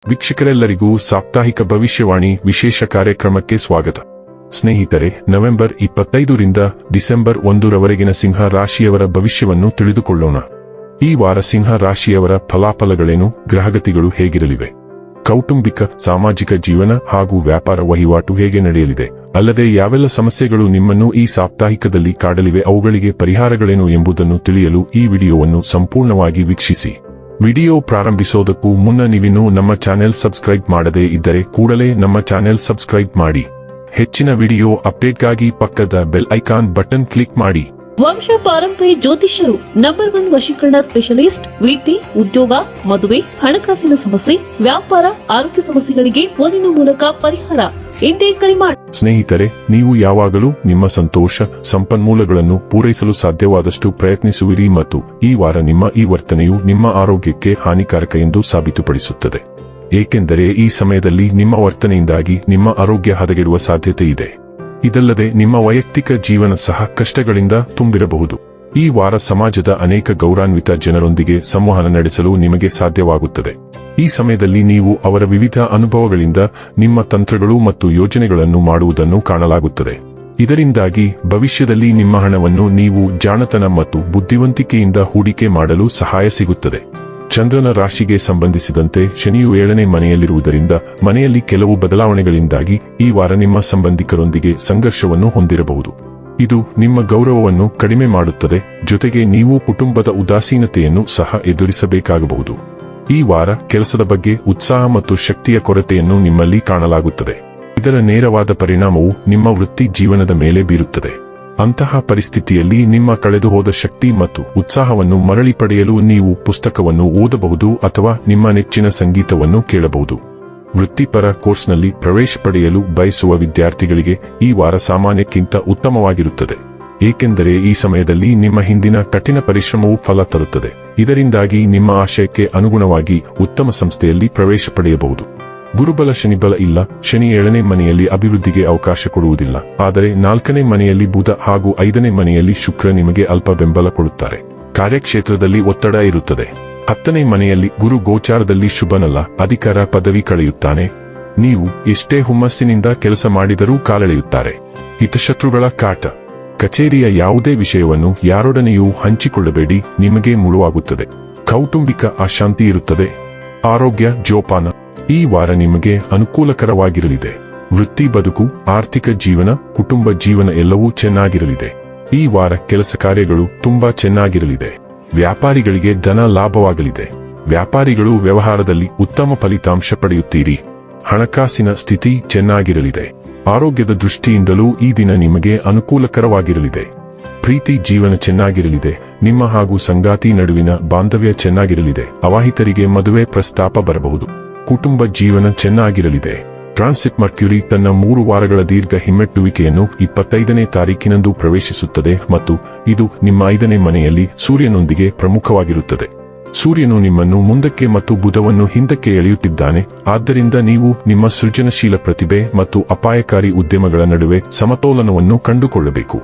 ವೀಕ್ಷಕರೆಲ್ಲರಿಗೂ ಸಾಪ್ತಾಹಿಕ ಭವಿಷ್ಯವಾಣಿ ವಿಶೇಷ ಕಾರ್ಯಕ್ರಮಕ್ಕೆ ಸ್ವಾಗತ. ಸ್ನೇಹಿತರೆ, ನವೆಂಬರ್ 25 ರಿಂದ ಡಿಸೆಂಬರ್ 1 ರವರೆಗಿನ ಸಿಂಹ ರಾಶಿಯವರ ಭವಿಷ್ಯವನ್ನು ತಿಳಿದುಕೊಳ್ಳೋಣ. ಈ ವಾರ ಸಿಂಹ ರಾಶಿಯವರ ಫಲಾಫಲಗಳೇನು, ಗ್ರಹಗತಿಗಳು ಹೇಗಿರಲಿವೆ, ಕೌಟುಂಬಿಕ ಸಾಮಾಜಿಕ ಜೀವನ ಹಾಗೂ ವ್ಯಾಪಾರ ವಹಿವಾಟು ಹೇಗೆ ನಡೆಯಲಿದೆ, ಅಲ್ಲದೆ ಯಾವೆಲ್ಲ ಸಮಸ್ಯೆಗಳು ನಿಮ್ಮನ್ನು ಈ ಸಾಪ್ತಾಹಿಕದಲ್ಲಿ ಕಾಡಲಿವೆ, ಅವುಗಳಿಗೆ ಪರಿಹಾರಗಳೇನು ಎಂಬುದನ್ನು ತಿಳಿಯಲು ಈ ವಿಡಿಯೋವನ್ನು ಸಂಪೂರ್ಣವಾಗಿ ವೀಕ್ಷಿಸಿ. ವಿಡಿಯೋ ಪ್ರಾರಂಭಿಸೋದಕ್ಕೂ ಮುನ್ನ ನೀವಿನ್ನೂ ನಮ್ಮ ಚಾನೆಲ್ ಸಬ್ಸ್ಕ್ರೈಬ್ ಮಾಡದೇ ಇದ್ದರೆ ಕೂಡಲೇ ನಮ್ಮ ಚಾನೆಲ್ ಸಬ್ಸ್ಕ್ರೈಬ್ ಮಾಡಿ. ಹೆಚ್ಚಿನ ವಿಡಿಯೋ ಅಪ್ಡೇಟ್ಗಾಗಿ ಪಕ್ಕದ ಬೆಲ್ ಐಕಾನ್ ಬಟನ್ ಕ್ಲಿಕ್ ಮಾಡಿ. ವಂಶ ಪಾರಂಪರ್ಯ ಜ್ಯೋತಿಷ್ಯರು ನಂಬರ್ 1 ವಶೀಕರಣ ಸ್ಪೆಷಲಿಸ್ಟ್. ವೃತ್ತಿ, ಉದ್ಯೋಗ, ಮದುವೆ, ಹಣಕಾಸಿನ ಸಮಸ್ಯೆ, ವ್ಯಾಪಾರ, ಆರೋಗ್ಯ ಸಮಸ್ಯೆಗಳಿಗೆ ಫೋನಿನ ಮೂಲಕ ಪರಿಹಾರ. ಇಂದೇ ಕರೆ ಮಾಡಿ. ಸ್ನೇಹಿತರೆ, ನೀವು ಯಾವಾಗಲೂ ನಿಮ್ಮ ಸಂತೋಷ ಸಂಪನ್ಮೂಲಗಳನ್ನು ಪೂರೈಸಲು ಸಾಧ್ಯವಾದಷ್ಟು ಪ್ರಯತ್ನಿಸುವಿರಿ ಮತ್ತು ಈ ವಾರ ನಿಮ್ಮ ಈ ವರ್ತನೆಯು ನಿಮ್ಮ ಆರೋಗ್ಯಕ್ಕೆ ಹಾನಿಕಾರಕ ಎಂದು ಸಾಬೀತುಪಡಿಸುತ್ತದೆ. ಏಕೆಂದರೆ ಈ ಸಮಯದಲ್ಲಿ ನಿಮ್ಮ ವರ್ತನೆಯಿಂದಾಗಿ ನಿಮ್ಮ ಆರೋಗ್ಯ ಹದಗೆಡುವ ಸಾಧ್ಯತೆ ಇದೆ. ಇದಲ್ಲದೆ ನಿಮ್ಮ ವೈಯಕ್ತಿಕ ಜೀವನ ಸಹ ಕಷ್ಟಗಳಿಂದ ತುಂಬಿರಬಹುದು. ಈ ವಾರ ಸಮಾಜದ ಅನೇಕ ಗೌರವಾನ್ವಿತ ಜನರೊಂದಿಗೆ ಸಂವಹನ ನಡೆಸಲು ನಿಮಗೆ ಸಾಧ್ಯವಾಗುತ್ತದೆ. ಈ ಸಮಯದಲ್ಲಿ ನೀವು ಅವರ ವಿವಿಧ ಅನುಭವಗಳಿಂದ ನಿಮ್ಮ ತಂತ್ರಗಳು ಮತ್ತು ಯೋಜನೆಗಳನ್ನು ಮಾಡುವುದನ್ನು ಕಾಣಲಾಗುತ್ತದೆ. ಇದರಿಂದಾಗಿ ಭವಿಷ್ಯದಲ್ಲಿ ನಿಮ್ಮ ಹಣವನ್ನು ನೀವು ಜಾಣತನ ಮತ್ತು ಬುದ್ಧಿವಂತಿಕೆಯಿಂದ ಹೂಡಿಕೆ ಮಾಡಲು ಸಹಾಯ ಸಿಗುತ್ತದೆ. ಚಂದ್ರನ ರಾಶಿಗೆ ಸಂಬಂಧಿಸಿದಂತೆ ಶನಿಯು 7ನೇ ಮನೆಯಲ್ಲಿರುವುದರಿಂದ ಮನೆಯಲ್ಲಿ ಕೆಲವು ಬದಲಾವಣೆಗಳಿಂದಾಗಿ ಈ ವಾರ ನಿಮ್ಮ ಸಂಬಂಧಿಕರೊಂದಿಗೆ ಸಂಘರ್ಷವನ್ನು ಹೊಂದಿರಬಹುದು. ಇದು ನಿಮ್ಮ ಗೌರವವನ್ನು ಕಡಿಮೆ ಮಾಡುತ್ತದೆ, ಜೊತೆಗೆ ನೀವು ಕುಟುಂಬದ ಉದಾಸೀನತೆಯನ್ನು ಸಹ ಎದುರಿಸಬೇಕಾಗಬಹುದು. ಈ ವಾರ ಕೆಲಸದ ಬಗ್ಗೆ ಉತ್ಸಾಹ ಮತ್ತು ಶಕ್ತಿಯ ಕೊರತೆಯನ್ನು ನಿಮ್ಮಲ್ಲಿ ಕಾಣಲಾಗುತ್ತದೆ. ಇದರ ನೇರವಾದ ಪರಿಣಾಮವು ನಿಮ್ಮ ವೃತ್ತಿ ಜೀವನದ ಮೇಲೆ ಬೀರುತ್ತದೆ. ಅಂತಹ ಪರಿಸ್ಥಿತಿಯಲ್ಲಿ ನಿಮ್ಮ ಕಳೆದುಹೋದ ಶಕ್ತಿ ಮತ್ತು ಉತ್ಸಾಹವನ್ನು ಮರಳಿ ಪಡೆಯಲು ನೀವು ಪುಸ್ತಕವನ್ನು ಓದಬಹುದು ಅಥವಾ ನಿಮ್ಮ ನೆಚ್ಚಿನ ಸಂಗೀತವನ್ನು ಕೇಳಬಹುದು. ವೃತ್ತಿಪರ ಕೋರ್ಸ್ನಲ್ಲಿ ಪ್ರವೇಶ ಪಡೆಯಲು ಬಯಸುವ ವಿದ್ಯಾರ್ಥಿಗಳಿಗೆ ಈ ವಾರ ಸಾಮಾನ್ಯಕ್ಕಿಂತ ಉತ್ತಮವಾಗಿರುತ್ತದೆ, ಏಕೆಂದರೆ ಈ ಸಮಯದಲ್ಲಿ ನಿಮ್ಮ ಹಿಂದಿನ ಕಠಿಣ ಪರಿಶ್ರಮವು ಫಲ ತರುತ್ತದೆ. ಇದರಿಂದಾಗಿ ನಿಮ್ಮ ಆಶಯಕ್ಕೆ ಅನುಗುಣವಾಗಿ ಉತ್ತಮ ಸಂಸ್ಥೆಯಲ್ಲಿ ಪ್ರವೇಶ ಪಡೆಯಬಹುದು. ಗುರುಬಲ ಶನಿಬಲ ಇಲ್ಲ. ಶನಿ 7ನೇ ಮನೆಯಲ್ಲಿ ಅಭಿವೃದ್ಧಿಗೆ ಅವಕಾಶ ಕೊಡುವುದಿಲ್ಲ, ಆದರೆ 4ನೇ ಮನೆಯಲ್ಲಿ ಬುಧ ಹಾಗೂ 5ನೇ ಮನೆಯಲ್ಲಿ ಶುಕ್ರ ನಿಮಗೆ ಅಲ್ಪ ಬೆಂಬಲ ಕೊಡುತ್ತಾರೆ. ಕಾರ್ಯಕ್ಷೇತ್ರದಲ್ಲಿ ಒತ್ತಡ ಇರುತ್ತದೆ. 10ನೇ ಮನೆಯಲ್ಲಿ ಗುರು ಗೋಚಾರದಲ್ಲಿ ಶುಭನಲ್ಲ, ಅಧಿಕಾರ ಪದವಿ ಕಳೆಯುತ್ತಾನೆ. ನೀವು ಎಷ್ಟೇ ಹುಮ್ಮಸ್ಸಿನಿಂದ ಕೆಲಸ ಮಾಡಿದರೂ ಕಾಲೆಳೆಯುತ್ತಾರೆ. ಹಿತಶತ್ರುಗಳ ಕಾಟ. ಕಚೇರಿಯ ಯಾವುದೇ ವಿಷಯವನ್ನು ಯಾರೊಡನೆಯೂ ಹಂಚಿಕೊಳ್ಳಬೇಡಿ, ನಿಮಗೆ ಮುಳುವಾಗುತ್ತದೆ. ಕೌಟುಂಬಿಕ ಅಶಾಂತಿ ಇರುತ್ತದೆ. ಆರೋಗ್ಯ ಜೋಪಾನ. ಈ ವಾರ ನಿಮಗೆ ಅನುಕೂಲಕರವಾಗಿರಲಿದೆ. ವೃತ್ತಿ ಬದುಕು, ಆರ್ಥಿಕ ಜೀವನ, ಕುಟುಂಬ ಜೀವನ ಎಲ್ಲವೂ ಚೆನ್ನಾಗಿರಲಿದೆ. ಈ ವಾರ ಕೆಲಸ ಕಾರ್ಯಗಳು ತುಂಬಾ ಚೆನ್ನಾಗಿರಲಿದೆ. ವ್ಯಾಪಾರಿಗಳಿಗೆ ಧನ ಲಾಭವಾಗಲಿದೆ. ವ್ಯಾಪಾರಿಗಳು ವ್ಯವಹಾರದಲ್ಲಿ ಉತ್ತಮ ಫಲಿತಾಂಶ ಪಡೆಯುತ್ತೀರಿ. ಹಣಕಾಸಿನ ಸ್ಥಿತಿ ಚೆನ್ನಾಗಿರಲಿದೆ. ಆರೋಗ್ಯದ ದೃಷ್ಟಿಯಿಂದಲೂ ಈ ದಿನ ನಿಮಗೆ ಅನುಕೂಲಕರವಾಗಿರಲಿದೆ. ಪ್ರೀತಿ ಜೀವನ ಚೆನ್ನಾಗಿರಲಿದೆ. ನಿಮ್ಮ ಹಾಗೂ ಸಂಗಾತಿ ನಡುವಿನ ಬಾಂಧವ್ಯ ಚೆನ್ನಾಗಿರಲಿದೆ. ಅವಾಹಿತರಿಗೆ ಮದುವೆ ಪ್ರಸ್ತಾಪ ಬರಬಹುದು. ಕುಟುಂಬ ಜೀವನ ಚೆನ್ನಾಗಿರಲಿದೆ. ಟ್ರಾನ್ಸಿಟ್ ಮರ್ಕ್ಯುರಿ ತನ್ನ 3 ವಾರಗಳ ದೀರ್ಘ ಹಿಮ್ಮೆಟ್ಟುವಿಕೆಯನ್ನು 25ನೇ ತಾರೀಕಿನಂದು ಪ್ರವೇಶಿಸುತ್ತದೆ ಮತ್ತು ಇದು ನಿಮ್ಮ 5ನೇ ಮನೆಯಲ್ಲಿ ಸೂರ್ಯನೊಂದಿಗೆ ಪ್ರಮುಖವಾಗಿರುತ್ತದೆ. ಸೂರ್ಯನು ನಿಮ್ಮನ್ನು ಮುಂದಕ್ಕೆ ಮತ್ತು ಬುಧವನ್ನು ಹಿಂದಕ್ಕೆ ಎಳೆಯುತ್ತಿದ್ದಾನೆ. ಆದ್ದರಿಂದ ನೀವು ನಿಮ್ಮ ಸೃಜನಶೀಲ ಪ್ರತಿಭೆ ಮತ್ತು ಅಪಾಯಕಾರಿ ಉದ್ಯಮಗಳ ನಡುವೆ ಸಮತೋಲನವನ್ನು ಕಂಡುಕೊಳ್ಳಬೇಕು.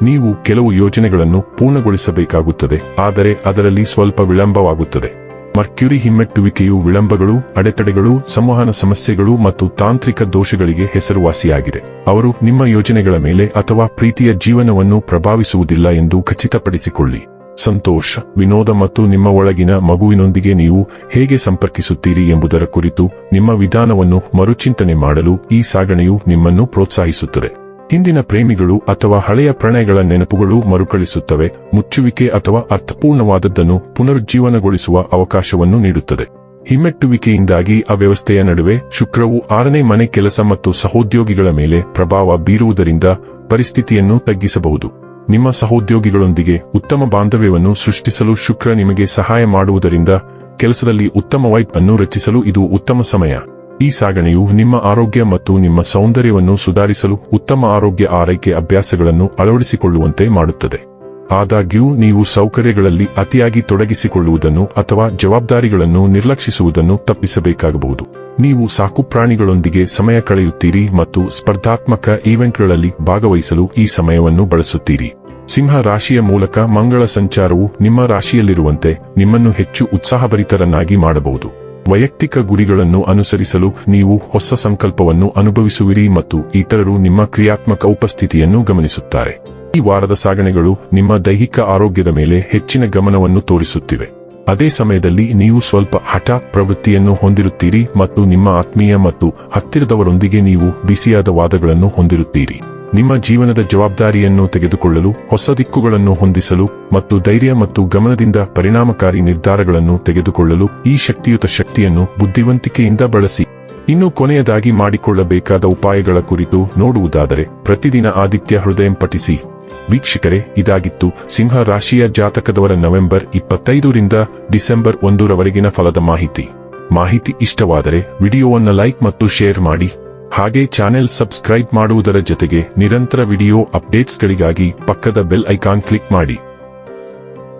ನೀವು ಕೆಲವು ಯೋಜನೆಗಳನ್ನು ಪೂರ್ಣಗೊಳಿಸಬೇಕಾಗುತ್ತದೆ, ಆದರೆ ಅದರಲ್ಲಿ ಸ್ವಲ್ಪ ವಿಳಂಬವಾಗುತ್ತದೆ. ಮರ್ಕ್ಯುರಿ ಹಿಮ್ಮೆಟ್ಟುವಿಕೆಯು ವಿಳಂಬಗಳು, ಅಡೆತಡೆಗಳು, ಸಂವಹನ ಸಮಸ್ಯೆಗಳು ಮತ್ತು ತಾಂತ್ರಿಕ ದೋಷಗಳಿಗೆ ಹೆಸರುವಾಸಿಯಾಗಿದೆ. ಅವರು ನಿಮ್ಮ ಯೋಜನೆಗಳ ಮೇಲೆ ಅಥವಾ ಪ್ರೀತಿಯ ಜೀವನವನ್ನು ಪ್ರಭಾವಿಸುವುದಿಲ್ಲ ಎಂದು ಖಚಿತಪಡಿಸಿಕೊಳ್ಳಿ. ಸಂತೋಷ, ವಿನೋದ ಮತ್ತು ನಿಮ್ಮ ಒಳಗಿನ ಮಗುವಿನೊಂದಿಗೆ ನೀವು ಹೇಗೆ ಸಂಪರ್ಕಿಸುತ್ತೀರಿ ಎಂಬುದರ ಕುರಿತು ನಿಮ್ಮ ವಿಧಾನವನ್ನು ಮರುಚಿಂತನೆ ಮಾಡಲು ಈ ಸಾಗಣೆಯು ನಿಮ್ಮನ್ನು ಪ್ರೋತ್ಸಾಹಿಸುತ್ತದೆ. ಹಿಂದಿನ ಪ್ರೇಮಿಗಳು ಅಥವಾ ಹಳೆಯ ಪ್ರಣಯಗಳ ನೆನಪುಗಳು ಮರುಕಳಿಸುತ್ತವೆ. ಮುಚ್ಚುವಿಕೆ ಅಥವಾ ಅರ್ಥಪೂರ್ಣವಾದದ್ದನ್ನು ಪುನರುಜ್ಜೀವನಗೊಳಿಸುವ ಅವಕಾಶವನ್ನು ನೀಡುತ್ತದೆ. ಹಿಮ್ಮೆಟ್ಟುವಿಕೆಯಿಂದಾಗಿ ಅವ್ಯವಸ್ಥೆಯ ನಡುವೆ ಶುಕ್ರವು 6ನೇ ಮನೆ ಕೆಲಸ ಮತ್ತು ಸಹೋದ್ಯೋಗಿಗಳ ಮೇಲೆ ಪ್ರಭಾವ ಬೀರುವುದರಿಂದ ಪರಿಸ್ಥಿತಿಯನ್ನು ತಗ್ಗಿಸಬಹುದು. ನಿಮ್ಮ ಸಹೋದ್ಯೋಗಿಗಳೊಂದಿಗೆ ಉತ್ತಮ ಬಾಂಧವ್ಯವನ್ನು ಸೃಷ್ಟಿಸಲು ಶುಕ್ರ ನಿಮಗೆ ಸಹಾಯ ಮಾಡುವುದರಿಂದ ಕೆಲಸದಲ್ಲಿ ಉತ್ತಮ ವೈಬ್ ಅನ್ನು ರಚಿಸಲು ಇದು ಉತ್ತಮ ಸಮಯ. ಈ ಸಾಗಣೆಯು ನಿಮ್ಮ ಆರೋಗ್ಯ ಮತ್ತು ನಿಮ್ಮ ಸೌಂದರ್ಯವನ್ನು ಸುಧಾರಿಸಲು ಉತ್ತಮ ಆರೋಗ್ಯ ಆರೈಕೆ ಅಭ್ಯಾಸಗಳನ್ನು ಅಳವಡಿಸಿಕೊಳ್ಳುವಂತೆ ಮಾಡುತ್ತದೆ. ಆದಾಗ್ಯೂ ನೀವು ಸೌಕರ್ಯಗಳಲ್ಲಿ ಅತಿಯಾಗಿ ತೊಡಗಿಸಿಕೊಳ್ಳುವುದನ್ನು ಅಥವಾ ಜವಾಬ್ದಾರಿಗಳನ್ನು ನಿರ್ಲಕ್ಷಿಸುವುದನ್ನು ತಪ್ಪಿಸಬೇಕಾಗಬಹುದು. ನೀವು ಸಾಕುಪ್ರಾಣಿಗಳೊಂದಿಗೆ ಸಮಯ ಕಳೆಯುತ್ತೀರಿ ಮತ್ತು ಸ್ಪರ್ಧಾತ್ಮಕ ಈವೆಂಟ್ಗಳಲ್ಲಿ ಭಾಗವಹಿಸಲು ಈ ಸಮಯವನ್ನು ಬಳಸುತ್ತೀರಿ. ಸಿಂಹ ರಾಶಿಯ ಮೂಲಕ ಮಂಗಳ ಸಂಚಾರವು ನಿಮ್ಮ ರಾಶಿಯಲ್ಲಿರುವಂತೆ ನಿಮ್ಮನ್ನು ಹೆಚ್ಚು ಉತ್ಸಾಹಭರಿತರನ್ನಾಗಿ ಮಾಡಬಹುದು. ವೈಯಕ್ತಿಕ ಗುರಿಗಳನ್ನು ಅನುಸರಿಸಲು ನೀವು ಹೊಸ ಸಂಕಲ್ಪವನ್ನು ಅನುಭವಿಸುವಿರಿ ಮತ್ತು ಇತರರು ನಿಮ್ಮ ಕ್ರಿಯಾತ್ಮಕ ಉಪಸ್ಥಿತಿಯನ್ನು ಗಮನಿಸುತ್ತಾರೆ. ಈ ವಾರದ ಸಾಗಣೆಗಳು ನಿಮ್ಮ ದೈಹಿಕ ಆರೋಗ್ಯದ ಮೇಲೆ ಹೆಚ್ಚಿನ ಗಮನವನ್ನು ತೋರಿಸುತ್ತಿವೆ. ಅದೇ ಸಮಯದಲ್ಲಿ ನೀವು ಸ್ವಲ್ಪ ಹಠಾತ್ ಪ್ರವೃತ್ತಿಯನ್ನು ಹೊಂದಿರುತ್ತೀರಿ ಮತ್ತು ನಿಮ್ಮ ಆತ್ಮೀಯ ಮತ್ತು ಹತ್ತಿರದವರೊಂದಿಗೆ ನೀವು ಬಿಸಿಯಾದ ವಾದಗಳನ್ನು ಹೊಂದಿರುತ್ತೀರಿ. ನಿಮ್ಮ ಜೀವನದ ಜವಾಬ್ದಾರಿಯನ್ನು ತೆಗೆದುಕೊಳ್ಳಲು, ಹೊಸ ದಿಕ್ಕುಗಳನ್ನು ಹೊಂದಿಸಲು ಮತ್ತು ಧೈರ್ಯ ಮತ್ತು ಗಮನದಿಂದ ಪರಿಣಾಮಕಾರಿ ನಿರ್ಧಾರಗಳನ್ನು ತೆಗೆದುಕೊಳ್ಳಲು ಈ ಶಕ್ತಿಯುತ ಶಕ್ತಿಯನ್ನು ಬುದ್ಧಿವಂತಿಕೆಯಿಂದ ಬಳಸಿ. ಇನ್ನು ಕೊನೆಯದಾಗಿ ಮಾಡಿಕೊಳ್ಳಬೇಕಾದ ಉಪಾಯಗಳ ಕುರಿತು ನೋಡುವುದಾದರೆ, ಪ್ರತಿದಿನ ಆದಿತ್ಯ ಹೃದಯಂ ಪಠಿಸಿ. ವೀಕ್ಷಕರೇ, ಇದಾಗಿತ್ತು ಸಿಂಹ ರಾಶಿಯ ಜಾತಕದವರ ನವೆಂಬರ್ 25ರಿಂದ ಡಿಸೆಂಬರ್ 1ರವರೆಗಿನ ಫಲದ ಮಾಹಿತಿ ಇಷ್ಟವಾದರೆ ವಿಡಿಯೋವನ್ನು ಲೈಕ್ ಮತ್ತು ಶೇರ್ ಮಾಡಿ. ಹಾಗೆ ಚಾನೆಲ್ ಸಬ್ಸ್ಕ್ರೈಬ್ ಮಾಡುವುದರ ಜೊತೆಗೆ ನಿರಂತರ ವಿಡಿಯೋ ಅಪ್ಡೇಟ್ಸ್ಗಳಿಗಾಗಿ ಪಕ್ಕದ ಬೆಲ್ ಐಕಾನ್ ಕ್ಲಿಕ್ ಮಾಡಿ.